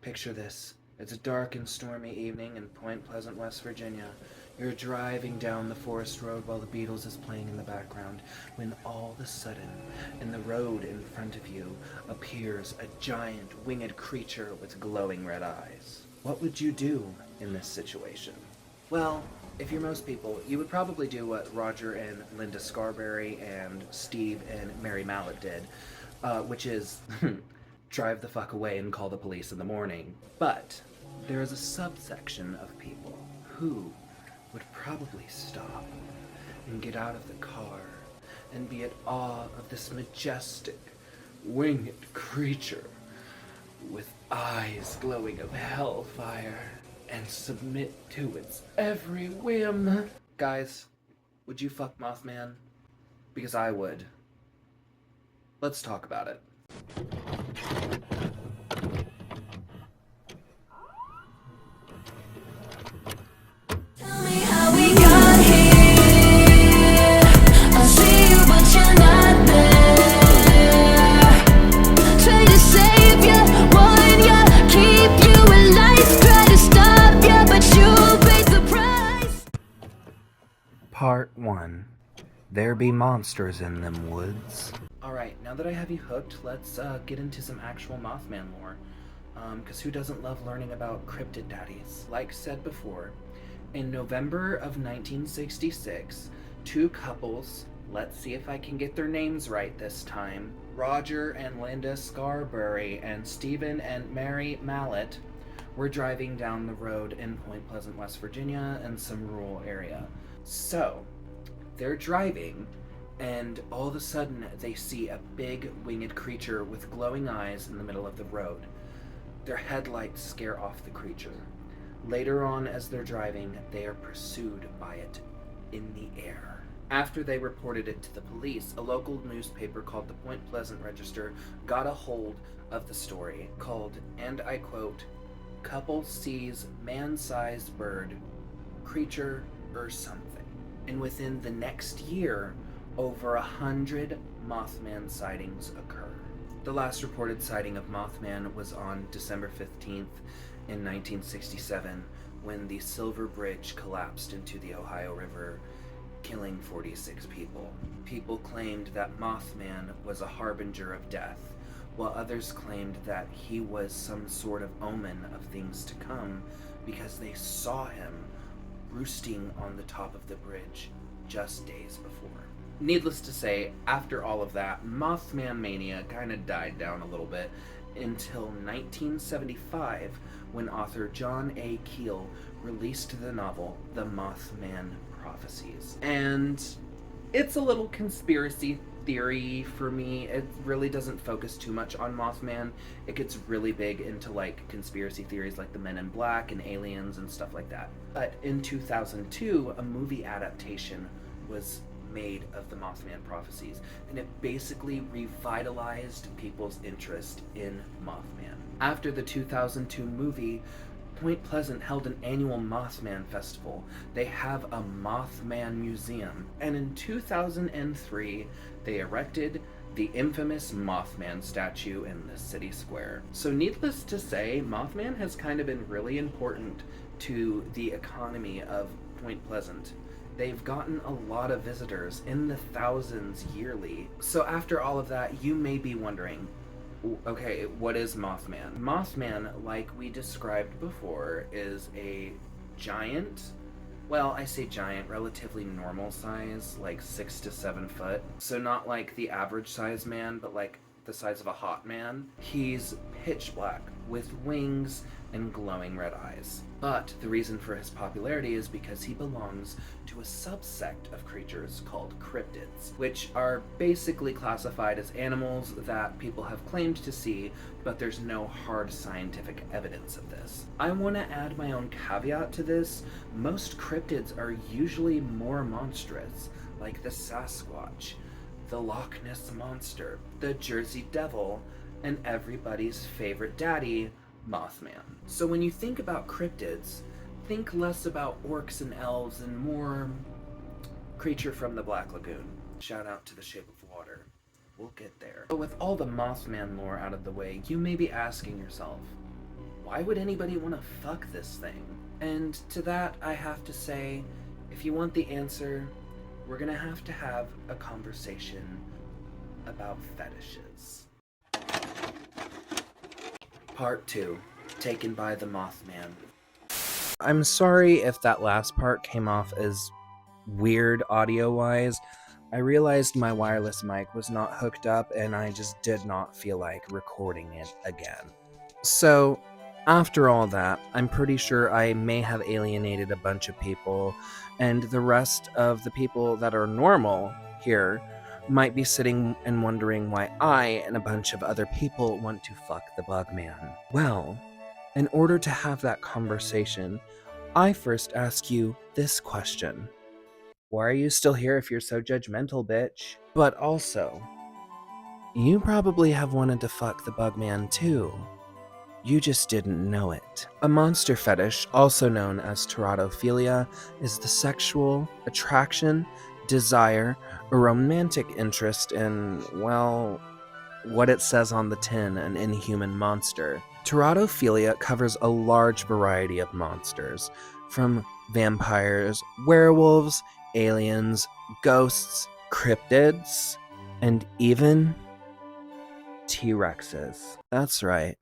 Picture this. It's a dark and stormy evening in Point Pleasant, West Virginia. You're driving down the forest road while the Beatles is playing in the background, when all of a sudden, in the road in front of you, appears a giant winged creature with glowing red eyes. What would you do in this situation? Well, if you're most people, you would probably do what Roger and Linda Scarberry and Steve and Mary Mallet did, which is drive the fuck away and call the police in the morning. But there is a subsection of people who would probably stop and get out of the car and be at awe of this majestic, winged creature with eyes glowing of hellfire and submit to its every whim. Guys, would you fuck Mothman? Because I would. Let's talk about it. Part 1. There be monsters in them woods. Alright, now that I have you hooked, let's get into some actual Mothman lore. Because who doesn't love learning about cryptid daddies? Like said before, in November of 1966, two couples, let's see if I can get their names right this time, Roger and Linda Scarberry and Stephen and Mary Mallet, were driving down the road in Point Pleasant, West Virginia, in some rural area. So, they're driving, and all of a sudden they see a big winged creature with glowing eyes in the middle of the road. Their headlights scare off the creature. Later on, as they're driving, they are pursued by it in the air. After they reported it to the police, a local newspaper called the Point Pleasant Register got a hold of the story, called, and I quote, "Couple sees man-sized bird, creature or something." And within the next year, over 100 Mothman sightings occur. The last reported sighting of Mothman was on December 15th in 1967, when the Silver Bridge collapsed into the Ohio River, killing 46 people. People claimed that Mothman was a harbinger of death, while others claimed that he was some sort of omen of things to come because they saw him roosting on the top of the bridge just days before. Needless to say, after all of that, Mothman mania kind of died down a little bit until 1975, when author John A. Keel released the novel The Mothman Prophecies. And it's a little conspiracy theory for me. It really doesn't focus too much on Mothman. It gets really big into like conspiracy theories like the Men in Black and aliens and stuff like that. But in 2002, a movie adaptation was made of the Mothman Prophecies, and it basically revitalized people's interest in Mothman. After the 2002 movie, Point Pleasant held an annual Mothman festival. They have a Mothman museum, and in 2003, they erected the infamous Mothman statue in the city square. So needless to say, Mothman has kind of been really important to the economy of Point Pleasant. They've gotten a lot of visitors, in the thousands yearly. So after all of that, you may be wondering, okay, what is Mothman? Mothman, like we described before, is a giant, well, I say giant, relatively normal size, like 6 to 7 foot. So not like the average size man, but like the size of a hot man. He's pitch black with wings and glowing red eyes. But the reason for his popularity is because he belongs to a subsect of creatures called cryptids, which are basically classified as animals that people have claimed to see, but there's no hard scientific evidence of this. I want to add my own caveat to this. Most cryptids are usually more monstrous, like the Sasquatch, the Loch Ness Monster, the Jersey Devil, and everybody's favorite daddy, Mothman. So when you think about cryptids, think less about orcs and elves and more creature from the Black Lagoon. Shout out to The Shape of Water. We'll get there. But with all the Mothman lore out of the way, you may be asking yourself, why why would anybody want to fuck this thing? And to that, I have to say, if you want the answer, we're gonna have to have a conversation about fetishes. Part 2, taken by the Mothman. I'm sorry if that last part came off as weird audio-wise. I realized my wireless mic was not hooked up and I just did not feel like recording it again. So, after all that, I'm pretty sure I may have alienated a bunch of people, and the rest of the people that are normal here might be sitting and wondering why I and a bunch of other people want to fuck the Bugman. Well, in order to have that conversation, I first ask you this question. Why are you still here if you're so judgmental, bitch? But also, you probably have wanted to fuck the Bugman too. You just didn't know it. A monster fetish, also known as teratophilia, is the sexual attraction, desire, or romantic interest in, well, what it says on the tin, an inhuman monster. Teratophilia covers a large variety of monsters, from vampires, werewolves, aliens, ghosts, cryptids, and even T-Rexes. That's right.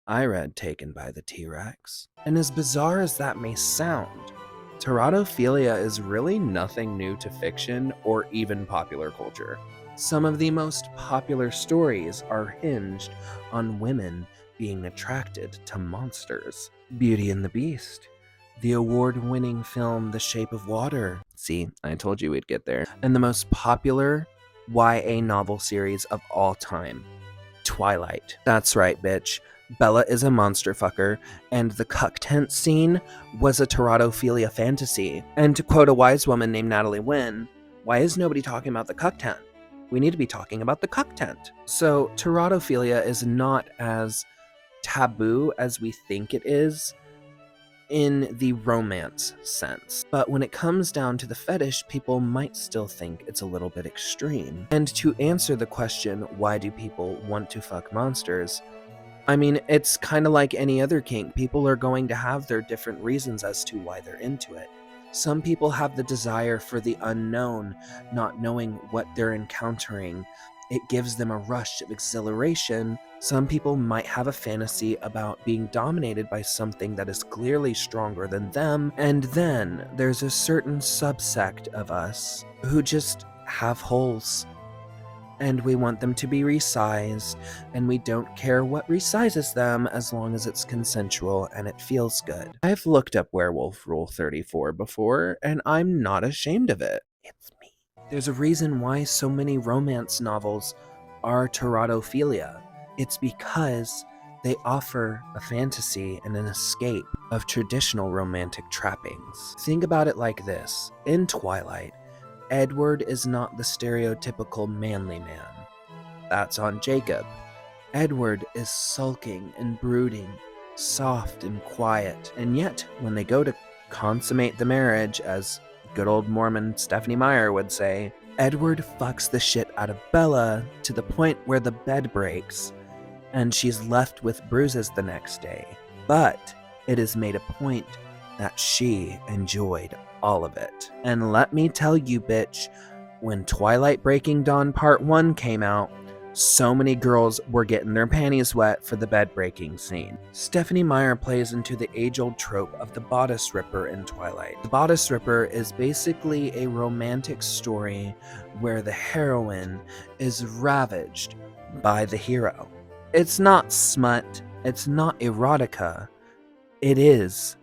I read Taken by the T-Rex. And as bizarre as that may sound, teratophilia is really nothing new to fiction or even popular culture. Some of the most popular stories are hinged on women being attracted to monsters. Beauty and the Beast, the award-winning film The Shape of Water. See, I told you we'd get there. And the most popular YA novel series of all time, Twilight. That's right, bitch. Bella is a monster fucker, and the cuck tent scene was a teratophilia fantasy. And to quote a wise woman named Natalie Wynn, why is nobody talking about the cuck tent? We need to be talking about the cuck tent. So teratophilia is not as taboo as we think it is in the romance sense. But when it comes down to the fetish, people might still think it's a little bit extreme. And to answer the question, why do people want to fuck monsters? I mean, it's kind of like any other kink. People are going to have their different reasons as to why they're into it. Some people have the desire for the unknown, not knowing what they're encountering. It gives them a rush of exhilaration. Some people might have a fantasy about being dominated by something that is clearly stronger than them. And then there's a certain subsect of us who just have holes. And we want them to be resized, and we don't care what resizes them as long as it's consensual and it feels good. I've looked up Werewolf Rule 34 before, and I'm not ashamed of it. It's me. There's a reason why so many romance novels are teratophilia. It's because they offer a fantasy and an escape of traditional romantic trappings. Think about it like this. In Twilight, Edward is not the stereotypical manly man. That's on Jacob. Edward is sulking and brooding, soft and quiet. And yet, when they go to consummate the marriage, as good old Mormon Stephanie Meyer would say, Edward fucks the shit out of Bella to the point where the bed breaks, and she's left with bruises the next day. But it is made a point that she enjoyed all of it. And let me tell you, bitch, when Twilight Breaking Dawn Part 1 came out, so many girls were getting their panties wet for the bed breaking scene. Stephanie Meyer plays into the age-old trope of the bodice ripper in Twilight. The bodice ripper is basically a romantic story where the heroine is ravaged by the hero. It's not smut, it's not erotica, it is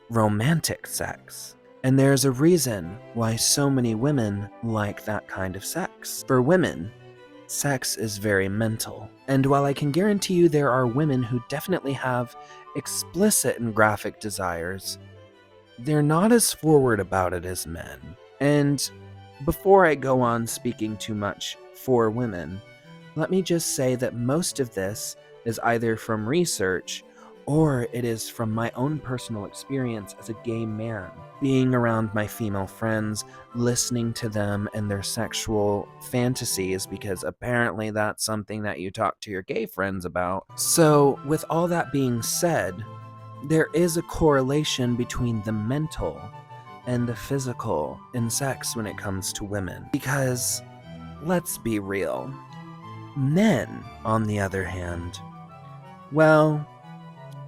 romantic sex. And there's a reason why so many women like that kind of sex. For women, sex is very mental. And while I can guarantee you there are women who definitely have explicit and graphic desires, they're not as forward about it as men. And before I go on speaking too much for women, let me just say that most of this is either from research or it is from my own personal experience as a gay man, being around my female friends, listening to them and their sexual fantasies, because apparently that's something that you talk to your gay friends about. So, with all that being said, there is a correlation between the mental and the physical in sex when it comes to women. Because, let's be real, men, on the other hand, well,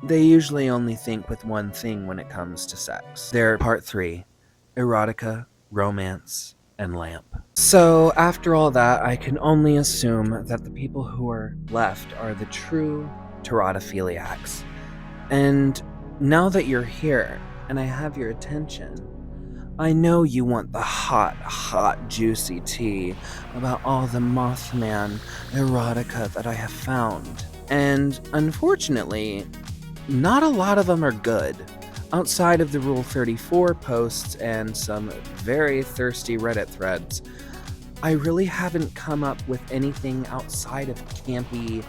they usually only think with one thing when it comes to sex. They're part 3, erotica, romance, and lamp. So after all that, I can only assume that the people who are left are the true teratophiliacs. And now that you're here, and I have your attention, I know you want the hot, juicy tea about all the Mothman erotica that I have found. And unfortunately, not a lot of them are good. Outside of the Rule 34 posts and some very thirsty Reddit threads, I really haven't come up with anything outside of campy,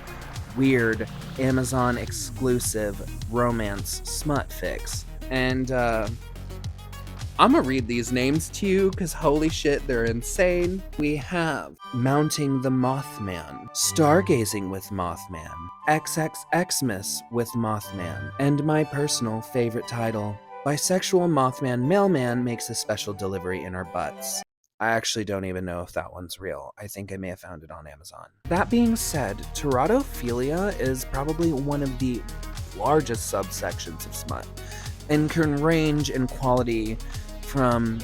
weird, Amazon exclusive romance smut fix. And I'm gonna read these names to you because holy shit, they're insane. We have Mounting the Mothman, Stargazing with Mothman, XXXmas with Mothman, and my personal favorite title, Bisexual Mothman Mailman makes a special delivery in our butts. I actually don't even know if that one's real. I think I may have found it on Amazon. That being said, Teratophilia is probably one of the largest subsections of smut and can range in quality from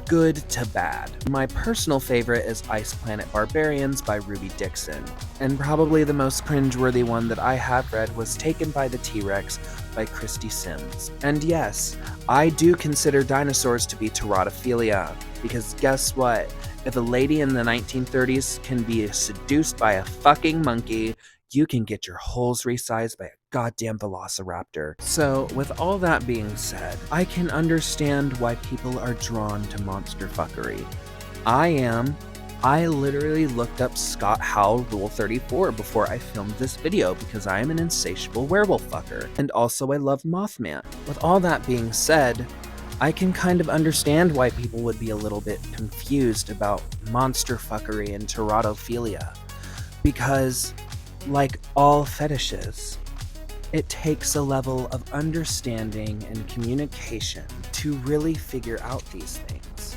good to bad. My personal favorite is Ice Planet Barbarians by Ruby Dixon, and probably the most cringeworthy one that I have read was Taken by the T-Rex by Christy Sims. And yes, I do consider dinosaurs to be teratophilia, because guess what? If a lady in the 1930s can be seduced by a fucking monkey, you can get your holes resized by a goddamn velociraptor. So, with all that being said, I can understand why people are drawn to monster fuckery. I am. I literally looked up Scott Howell Rule 34 before I filmed this video because I am an insatiable werewolf fucker. And also I love Mothman. With all that being said, I can kind of understand why people would be a little bit confused about monster fuckery and teratophilia. Because, like all fetishes, it takes a level of understanding and communication to really figure out these things.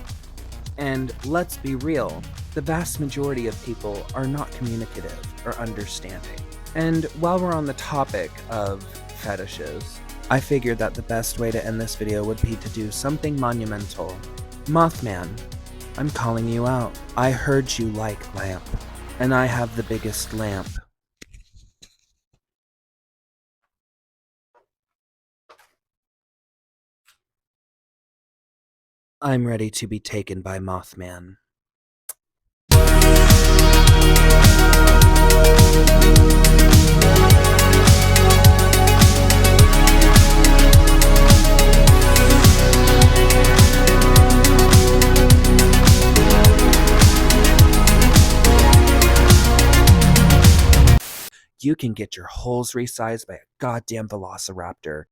And let's be real, the vast majority of people are not communicative or understanding. And while we're on the topic of fetishes, I figured that the best way to end this video would be to do something monumental. Mothman, I'm calling you out. I heard you like lamp, and I have the biggest lamp. I'm ready to be taken by Mothman. You can get your holes resized by a goddamn velociraptor.